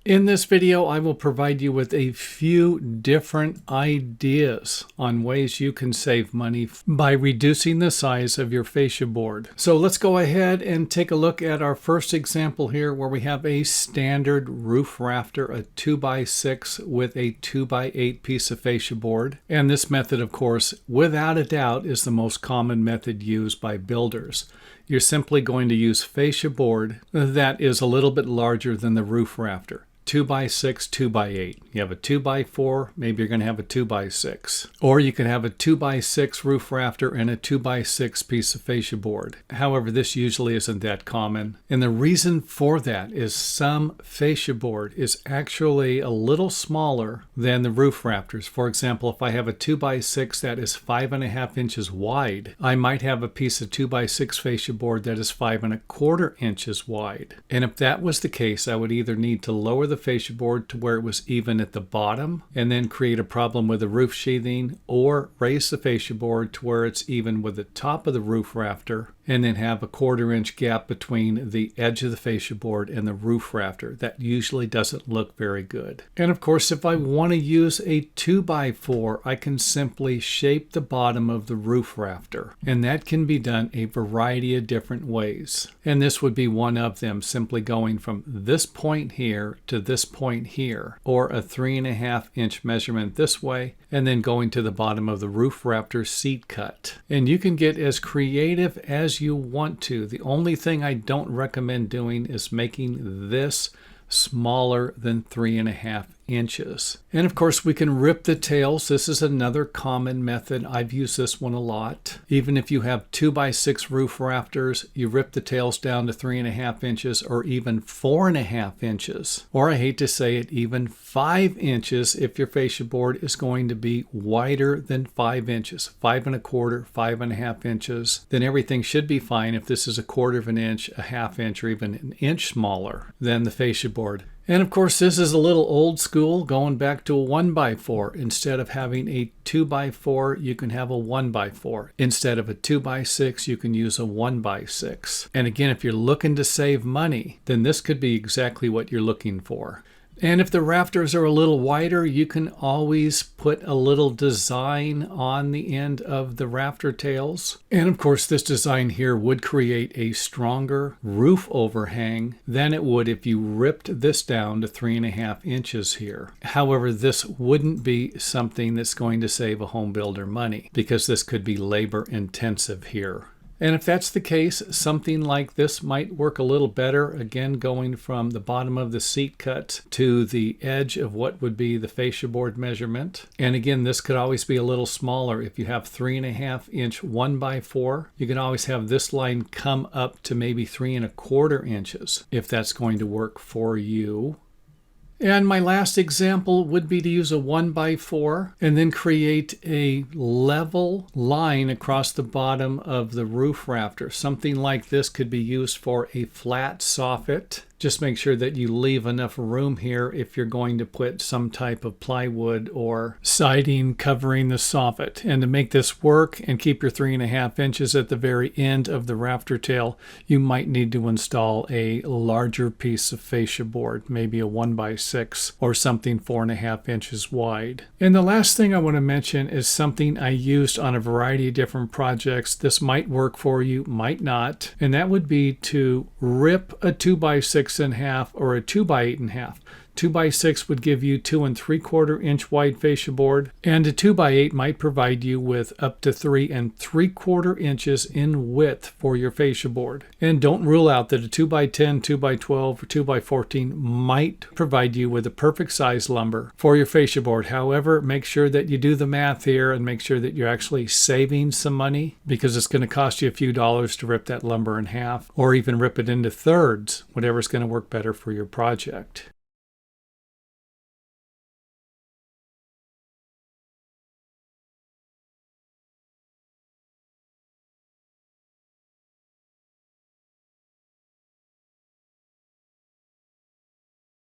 In this video, I will provide you with a few different ideas on ways you can save money by reducing the size of your fascia board. So let's go ahead and take a look at our first example here where we have a standard roof rafter, a 2x6 with a 2x8 piece of fascia board. And this method, of course, without a doubt, is the most common method used by builders. You're simply going to use fascia board that is a little bit larger than the roof rafter. 2x6, 2x8. You have a 2x4, maybe you're going to have a 2x6. Or you could have a 2x6 roof rafter and a 2x6 piece of fascia board. However, this usually isn't that common. And the reason for that is some fascia board is actually a little smaller than the roof rafters. For example, if I have a 2x6 that is 5.5 inches wide, I might have a piece of 2x6 fascia board that is 5.25 inches wide. And if that was the case, I would either need to lower the fascia board to where it was even at the bottom and then create a problem with the roof sheathing, or raise the fascia board to where it's even with the top of the roof rafter and then have a 1/4 inch gap between the edge of the fascia board and the roof rafter. That usually doesn't look very good. And of course, if I want to use a 2x4, I can simply shape the bottom of the roof rafter. And that can be done a variety of different ways. And this would be one of them, simply going from this point here to this point here, or a 3.5 inch measurement this way, and then going to the bottom of the roof rafter seat cut. And you can get as creative as you want to. The only thing I don't recommend doing is making this smaller than 3.5 inches. And of course, we can rip the tails. This is another common method. I've used this one a lot. Even if you have 2x6 roof rafters, you rip the tails down to 3.5 inches or even 4.5 inches. Or I hate to say it, even 5 inches if your fascia board is going to be wider than 5 inches. 5.25, 5.5 inches. Then everything should be fine if this is a 1/4 inch, a 1/2 inch, or even an inch smaller than the fascia board. And of course, this is a little old school, going back to a 1x4. Instead of having a 2x4, you can have a 1x4. Instead of a 2x6, you can use a 1x6. And again, if you're looking to save money, then this could be exactly what you're looking for. And if the rafters are a little wider, you can always put a little design on the end of the rafter tails. And of course, this design here would create a stronger roof overhang than it would if you ripped this down to 3.5 inches here. However, this wouldn't be something that's going to save a home builder money, because this could be labor intensive here. And if that's the case, something like this might work a little better. Again, going from the bottom of the seat cut to the edge of what would be the fascia board measurement. And again, this could always be a little smaller. If you have 3.5 inch 1x4, you can always have this line come up to maybe 3.25 inches if that's going to work for you. And my last example would be to use a 1x4 and then create a level line across the bottom of the roof rafter. Something like this could be used for a flat soffit. Just make sure that you leave enough room here if you're going to put some type of plywood or siding covering the soffit. And to make this work and keep your 3.5 inches at the very end of the rafter tail, you might need to install a larger piece of fascia board, maybe a 1x6 or something 4.5 inches wide. And the last thing I want to mention is something I used on a variety of different projects. This might work for you, might not. And that would be to rip a 2x6 in half or a 2x8 in half. 2x6 would give you 2.75 inch wide fascia board, and a 2x8 might provide you with up to 3.75 inches in width for your fascia board. And don't rule out that a 2x10, 2x12, or 2x14 might provide you with the perfect size lumber for your fascia board. However, make sure that you do the math here and make sure that you're actually saving some money, because it's going to cost you a few dollars to rip that lumber in half or even rip it into thirds, whatever's going to work better for your project.